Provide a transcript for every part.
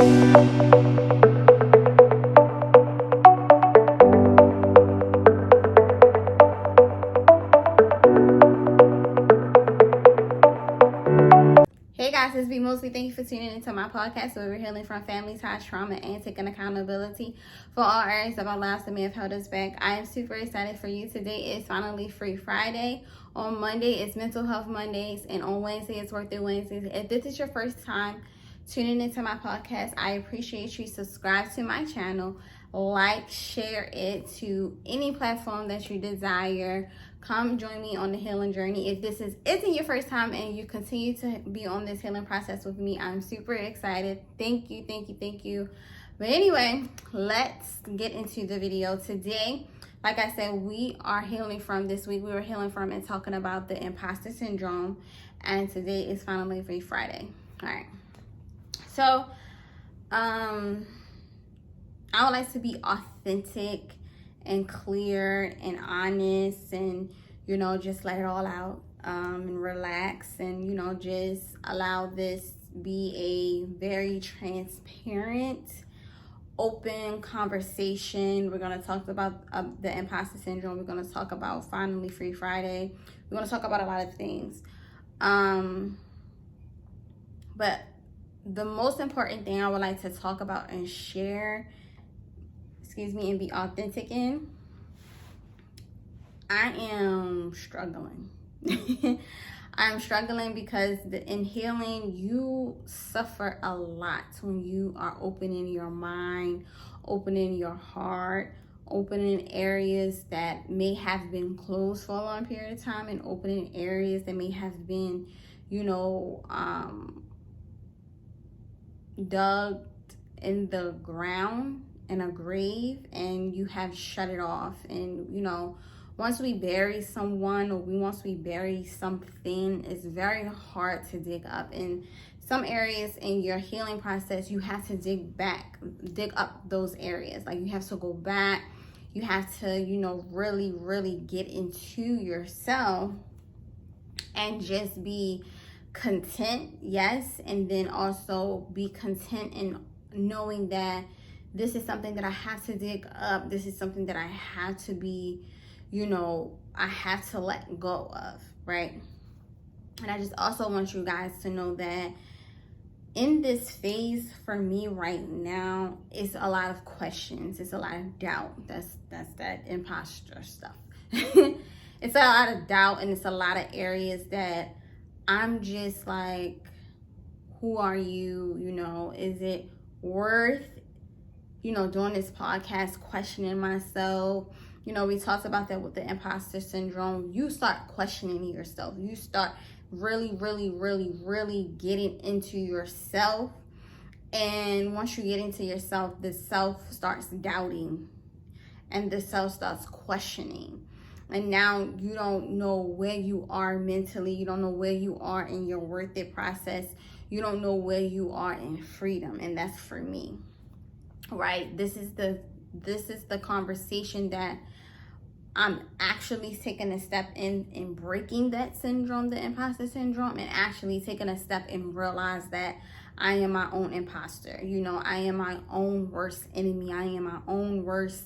Hey guys, it's B Mostly. Thank you for tuning into my podcast where we're healing from family ties, trauma, and taking accountability for all areas of our lives that may have held us back. I am super excited for you. Today is Finally Free Friday. On Monday, it's Mental Health Mondays, and on Wednesday, it's Worth It Wednesdays. If this is your first time tuning into my podcast, I appreciate you. Subscribe to my channel, like, share it to any platform that you desire. Come join me on the healing journey. If this isn't your first time and you continue to be on this healing process with me, I'm super excited. Thank you, thank you, thank you. But anyway, let's get into the video today. Like I said, we are healing from this week. We were healing from and talking about the imposter syndrome. And today is Finally Free Friday. All right. So, I would like to be authentic and clear and honest and, just let it all out and relax and, just allow this be a very transparent, open conversation. We're going to talk about the imposter syndrome. We're going to talk about Finally Free Friday. We're going to talk about a lot of things. But the most important thing I would like to talk about and share, and be authentic in, I am struggling. I'm struggling because in healing, you suffer a lot when you are opening your mind, opening your heart, opening areas that may have been closed for a long period of time, and opening areas that may have been, dug in the ground in a grave, and you have shut it off. And once we bury someone, or once we bury something, it's very hard to dig up. In some areas in your healing process, you have to dig up those areas. Like, you have to go back, you have to really get into yourself and just be content, yes, and then also be content in knowing that this is something that I have to dig up. This is something that I have to be, I have to let go of, right? And I just also want you guys to know that in this phase for me right now, it's a lot of questions. It's a lot of doubt. That's that imposter stuff. It's a lot of doubt, and it's a lot of areas that I'm just like, who are you? Is it worth, doing this podcast, questioning myself? We talked about that with the imposter syndrome. You start questioning yourself. You start really getting into yourself. And once you get into yourself, the self starts doubting and the self starts questioning. And now you don't know where you are mentally. You don't know where you are in your worth it process. You don't know where you are in freedom. And that's for me, right? This is the conversation that I'm actually taking a step in breaking that syndrome, the imposter syndrome, and actually taking a step and realize that I am my own imposter. I am my own worst enemy. I am my own worst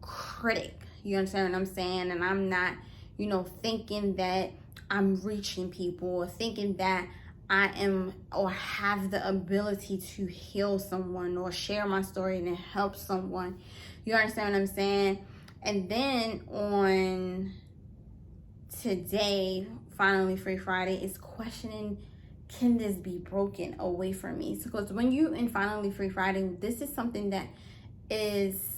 critic. You understand what I'm saying? And I'm not, thinking that I'm reaching people, or thinking that I am or have the ability to heal someone or share my story and help someone. You understand what I'm saying? And then on today, Finally Free Friday, is questioning, can this be broken away from me? Because when you in Finally Free Friday, this is something that is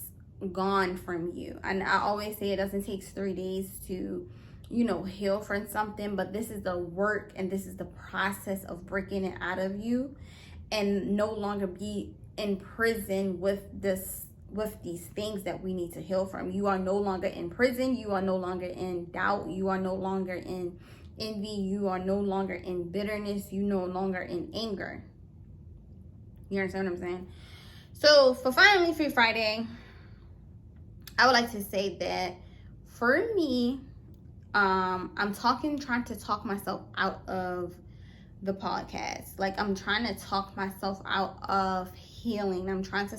gone from you. And I always say it doesn't take 3 days to heal from something, but this is the work and this is the process of breaking it out of you, and no longer be in prison with these things that we need to heal from. You are no longer in prison. You are no longer in doubt. You are no longer in envy. You are no longer in bitterness. You no longer in anger. You understand what I'm saying? So for Finally Free Friday, I would like to say that for me, I'm trying to talk myself out of the podcast. Like, I'm trying to talk myself out of healing. I'm trying to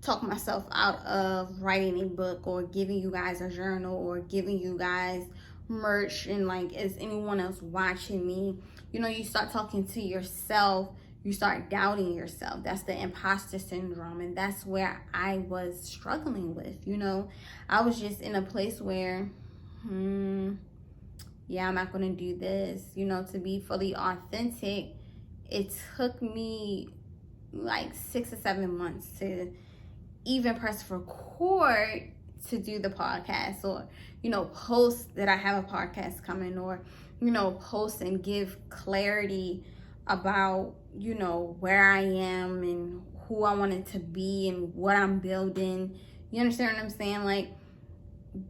talk myself out of writing a book or giving you guys a journal or giving you guys merch, and like, is anyone else watching me? You know, you start talking to yourself, you start doubting yourself. That's the imposter syndrome, and that's where I was struggling with. You know, I was just in a place where yeah, I'm not gonna do this. You know, to be fully authentic, it took me like 6 or 7 months to even press record to do the podcast, or, you know, post that I have a podcast coming, or, you know, post and give clarity about, you know, where I am and who I wanted to be and what I'm building. You understand what I'm saying? Like,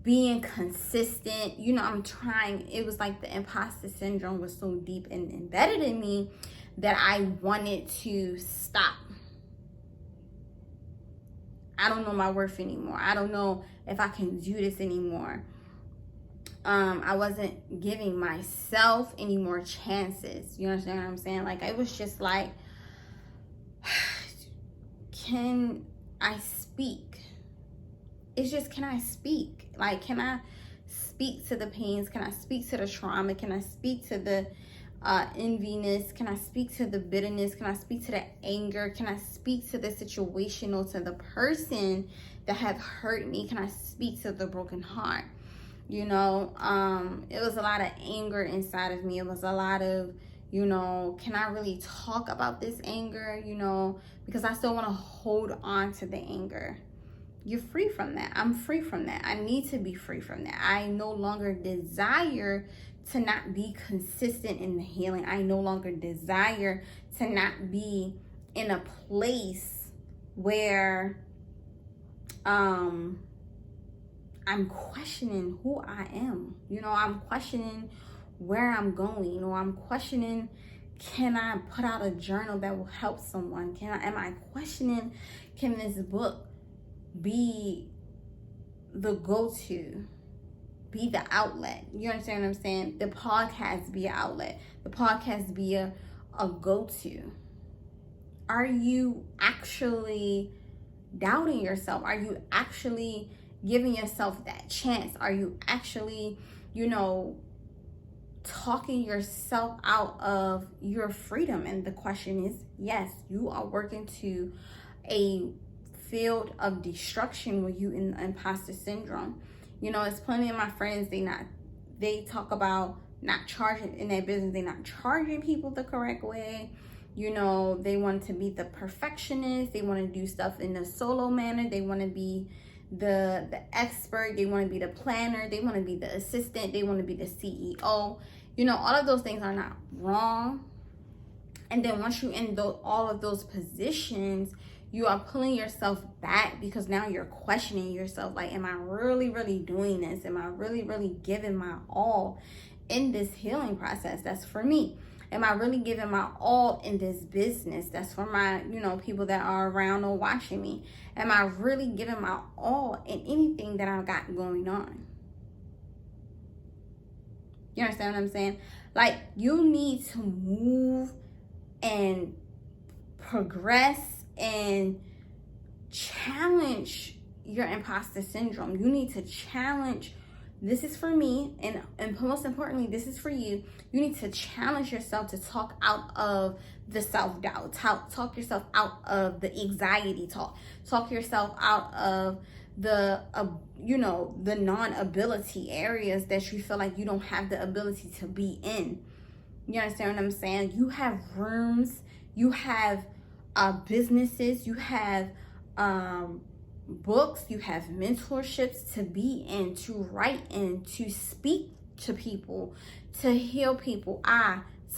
being consistent. You know, I'm trying. It was like the imposter syndrome was so deep and embedded in me that I wanted to stop. I don't know my worth anymore. I don't know if I can do this anymore. I wasn't giving myself any more chances. You understand what I'm saying? Like, it was just like, can I speak? It's just, can I speak? Like, can I speak to the pains? Can I speak to the trauma? Can I speak to the enviness? Can I speak to the bitterness? Can I speak to the anger? Can I speak to the situation or to the person that have hurt me? Can I speak to the broken heart? You know, it was a lot of anger inside of me. It was a lot of, you know, can I really talk about this anger? You know, because I still want to hold on to the anger. You're free from that. I'm free from that. I need to be free from that. I no longer desire to not be consistent in the healing. I no longer desire to not be in a place where I'm questioning who I am. You know, I'm questioning where I'm going, or I'm questioning, can I put out a journal that will help someone? Am I questioning, can this book be the go-to, be the outlet? You understand what I'm saying? The podcast be an outlet. The podcast be a go-to. Are you actually doubting yourself? Are you actually giving yourself that chance? Are you actually, you know, talking yourself out of your freedom? And the question is, yes, you are working to a field of destruction when you in the imposter syndrome. You know, it's plenty of my friends, they talk about not charging in their business. They're not charging people the correct way. You know, they want to be the perfectionist. They want to do stuff in a solo manner. They want to be the expert. They want to be the planner. They want to be the assistant. They want to be the CEO. You know, all of those things are not wrong. And then once you're in all of those positions, you are pulling yourself back, because now you're questioning yourself. Like, am I really, really doing this? Am I really, really giving my all in this healing process? That's for me. Am I really giving my all in this business? That's for my, you know, people that are around or watching me. Am I really giving my all in anything that I've got going on? You understand what I'm saying? Like, you need to move and progress and challenge your imposter syndrome. You need to challenge. This is for me, and most importantly, this is for you. You need to challenge yourself to talk out of the self-doubt. Talk yourself out of the anxiety talk. Talk yourself out of the, you know, the non-ability areas that you feel like you don't have the ability to be in. You understand what I'm saying? You have rooms, you have businesses, you have books, you have mentorships to be in, to write in, to speak to people, to heal people.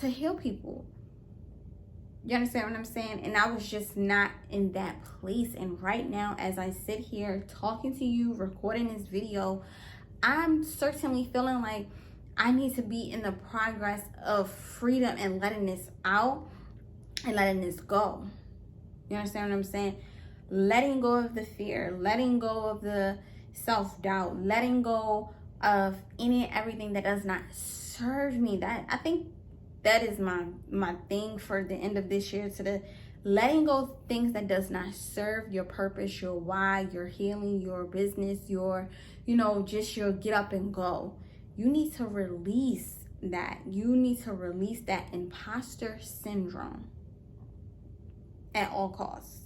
To heal people. You understand what I'm saying? And I was just not in that place. And right now, as I sit here talking to you, recording this video, I'm certainly feeling like I need to be in the progress of freedom and letting this out and letting this go. You understand what I'm saying? Letting go of the fear, letting go of the self-doubt, letting go of any and everything that does not serve me. That, I think, that is my thing for the end of this year to the letting go of things that does not serve your purpose, your why, your healing, your business, your, just your get up and go. You need to release that. You need to release that imposter syndrome at all costs.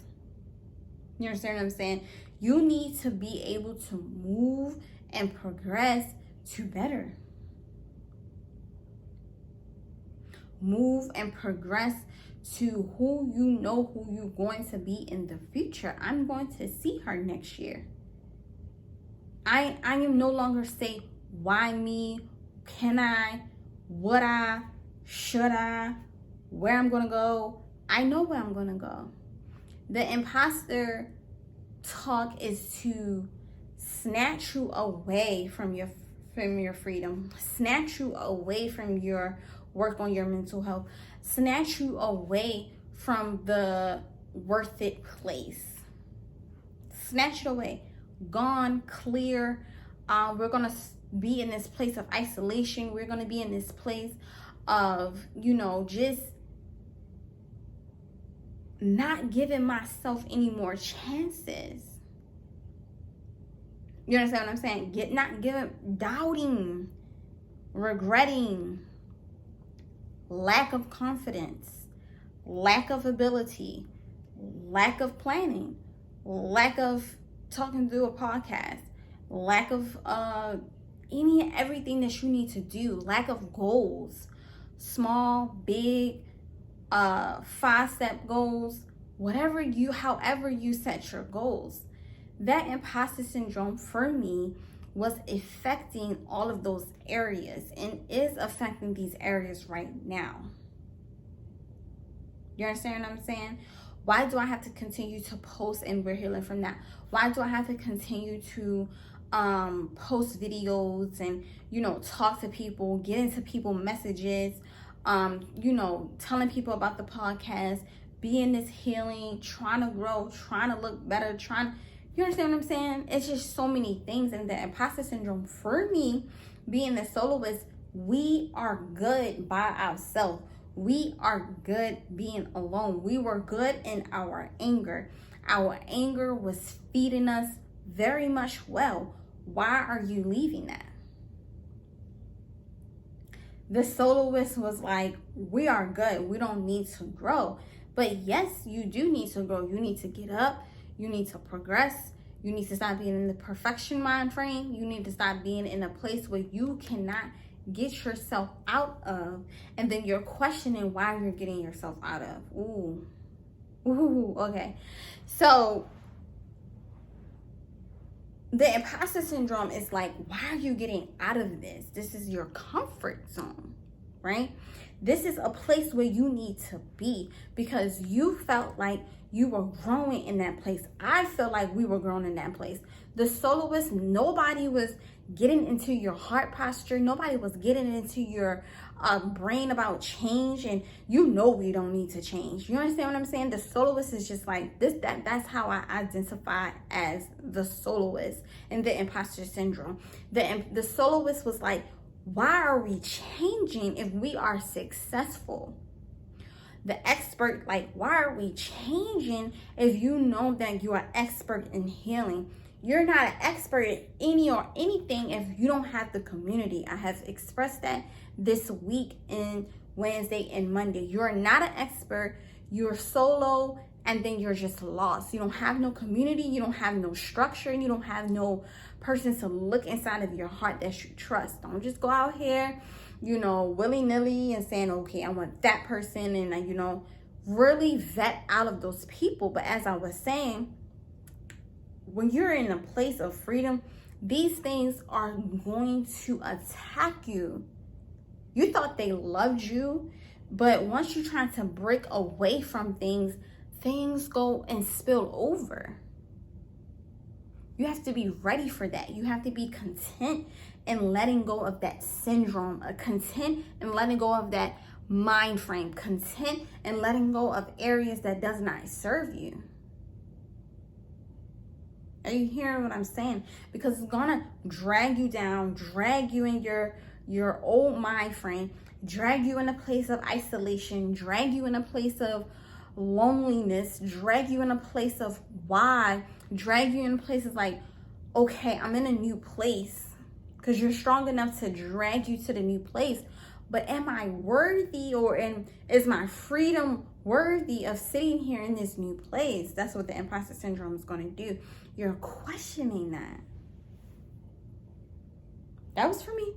You understand what I'm saying? You need to be able to move and progress to better. Move and progress to who you're going to be in the future. I'm going to see her next year. I am no longer say, why me? Can I? Would I? Should I? Where I'm going to go? I know where I'm going to go. The imposter talk is to snatch you away from your freedom, snatch you away from your work on your mental health, snatch you away from the worth it place. Snatch it away. Gone, clear. We're going to be in this place of isolation. We're going to be in this place of, just not giving myself any more chances. You understand what I'm saying? Doubting, regretting, lack of confidence, lack of ability, lack of planning, lack of talking through a podcast, lack of everything that you need to do, lack of goals, small, big, 5-step goals, however you set your goals. That imposter syndrome for me was affecting all of those areas and is affecting these areas right now. You understand what I'm saying? Why do I have to continue to post and we're healing from that? Why do I have to continue to post videos and, talk to people, get into people messages, telling people about the podcast, be in this healing, trying to grow, trying to look better, you understand what I'm saying? It's just so many things. And the imposter syndrome for me, being the soloist, we are good by ourselves. We are good being alone. We were good in our anger. Our anger was feeding us very much well. Why are you leaving that? The soloist was like, we are good. We don't need to grow. But yes, you do need to grow. You need to get up. You need to progress. You need to stop being in the perfection mind frame. You need to stop being in a place where you cannot get yourself out of. And then you're questioning why you're getting yourself out of. Ooh, okay. So the imposter syndrome is like, why are you getting out of this? This is your comfort zone, right? This is a place where you need to be because you felt like you were growing in that place. I feel like we were growing in that place. The soloist, nobody was getting into your heart posture. Nobody was getting into your brain about change. And we don't need to change. You understand what I'm saying? The soloist is just like this. That's how I identify as the soloist and the imposter syndrome. The soloist was like, why are we changing if we are successful? The expert, like, why are we changing if you know that you are expert in healing? You're not an expert at anything if you don't have the community. I have expressed that this week in Wednesday and Monday. You're not an expert. You're solo, and then you're just lost. You don't have no community. You don't have no structure. You don't have no person to look inside of your heart that you trust. Don't just go out here, willy-nilly and saying, okay, I want that person, and really vet out of those people. But as I was saying, when you're in a place of freedom, these things are going to attack you. You thought they loved you, but once you're trying to break away from things go and spill over. You have to be ready for that. You have to be content in letting go of that syndrome, content in letting go of that mind frame, content in letting go of areas that does not serve you. Are you hearing what I'm saying? Because it's gonna drag you down, drag you in your old mind frame, drag you in a place of isolation, drag you in a place of loneliness, drag you in a place of why, drag you in places like, okay, I'm in a new place, because you're strong enough to drag you to the new place. But am I worthy, is my freedom worthy of sitting here in this new place? That's what the imposter syndrome is going to do. You're questioning that. That was for me.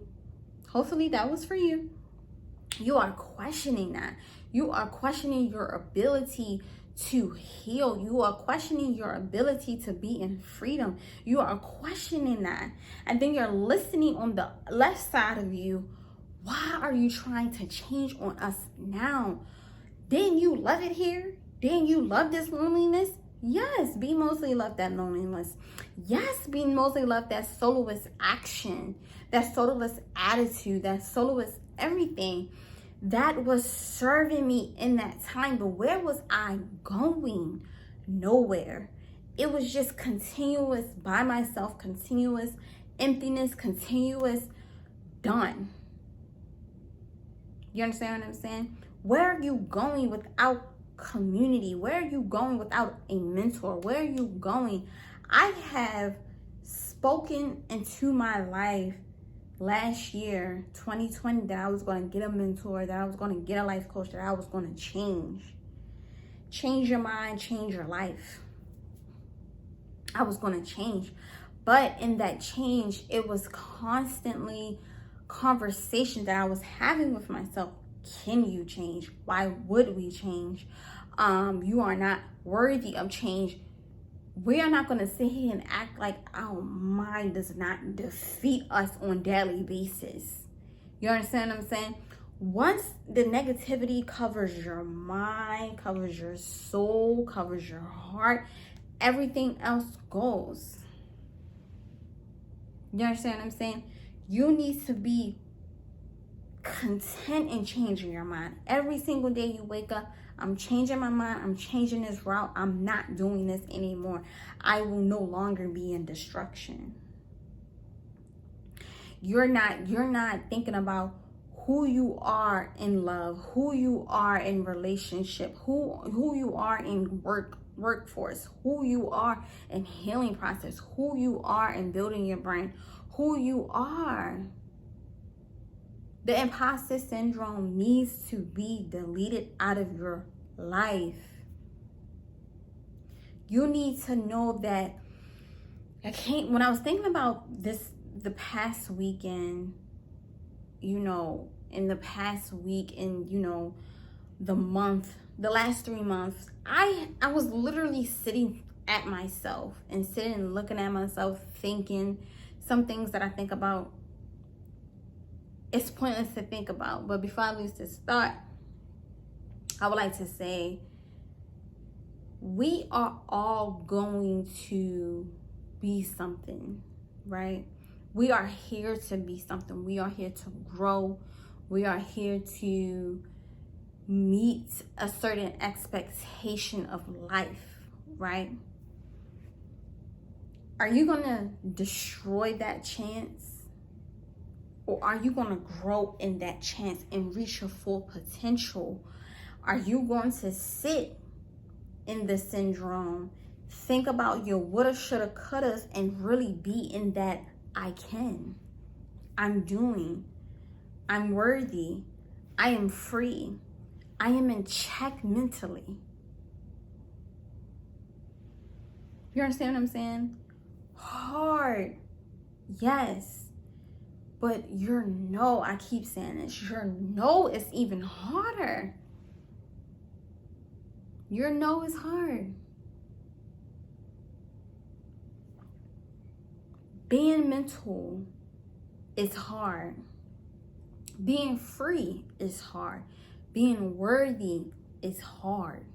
Hopefully that was for you. You are questioning that. You are questioning your ability to heal. You are questioning your ability to be in freedom. You are questioning that. And then you're listening on the left side of you. Why are you trying to change on us now? Didn't you love it here? Didn't you love this loneliness? Yes, B Mosley loved that loneliness. Yes, B Mosley loved that soloist action, that soloist attitude, that soloist everything. That was serving me in that time. But where was I going? Nowhere. It was just continuous by myself, continuous emptiness, continuous done. You understand what I'm saying? Where are you going without community? Where are you going without a mentor? Where are you going? I have spoken into my life last year, 2020, that I was going to get a mentor, that I was going to get a life coach, that I was going to change. Change your mind, change your life. I was going to change. But in that change, it was constantly conversation that I was having with myself. Can you change? Why would we change? You are not worthy of change. We are not going to sit here and act like our mind does not defeat us on a daily basis. You understand what I'm saying? Once the negativity covers your mind, covers your soul, covers your heart, everything else goes. You understand what I'm saying? You need to be content in changing your mind. Every single day you wake up, I'm changing my mind. I'm changing this route. I'm not doing this anymore. I will no longer be in destruction. You're not thinking about who you are in love, who you are in relationship, who you are in workforce, who you are in healing process, who you are in building your brain, who you are. The imposter syndrome needs to be deleted out of your life. You need to know that when I was thinking about this, the past weekend, in the past week, in, the last 3 months, I was literally sitting at myself and sitting and looking at myself, thinking some things that I think about. It's pointless to think about, but before I lose this thought, I would like to say, we are all going to be something, right? We are here to be something. We are here to grow. We are here to meet a certain expectation of life, right? Are you going to destroy that chance? Or are you going to grow in that chance and reach your full potential? Are you going to sit in the syndrome, think about your woulda, shoulda, couldas, and really be in that I can, I'm doing, I'm worthy, I am free, I am in check mentally? You understand what I'm saying? Hard, yes. But your no, I keep saying this, your no is even harder. Your no is hard. Being mental is hard. Being free is hard. Being worthy is hard.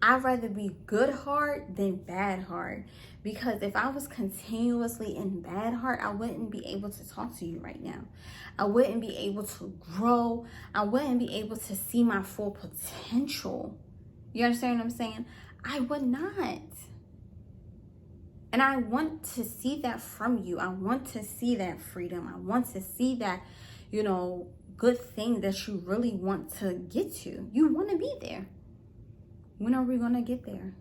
I'd rather be good heart than bad heart. Because if I was continuously in bad heart, I wouldn't be able to talk to you right now. I wouldn't be able to grow. I wouldn't be able to see my full potential. You understand what I'm saying? I would not. And I want to see that from you. I want to see that freedom. I want to see that, good thing that you really want to get to. You want to be there. When are we going to get there?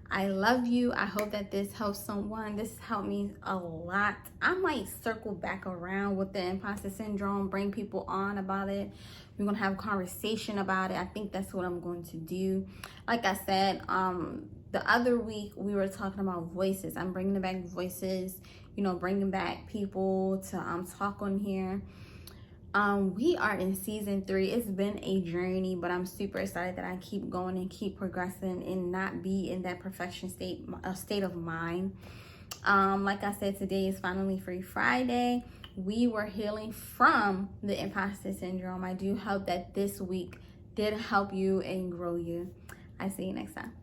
I love you. I hope that this helps someone. This helped me a lot. I might circle back around with the imposter syndrome, bring people on about it. We're going to have a conversation about it. I think that's what I'm going to do. Like I said, the other week we were talking about voices. I'm bringing back voices, you know, bringing back people to talk on here. We are in season 3. It's been a journey, but I'm super excited that I keep going and keep progressing and not be in that perfection state of mind. Like I said, today is Finally Free Friday. We were healing from the imposter syndrome. I do hope that this week did help you and grow you. I see you next time.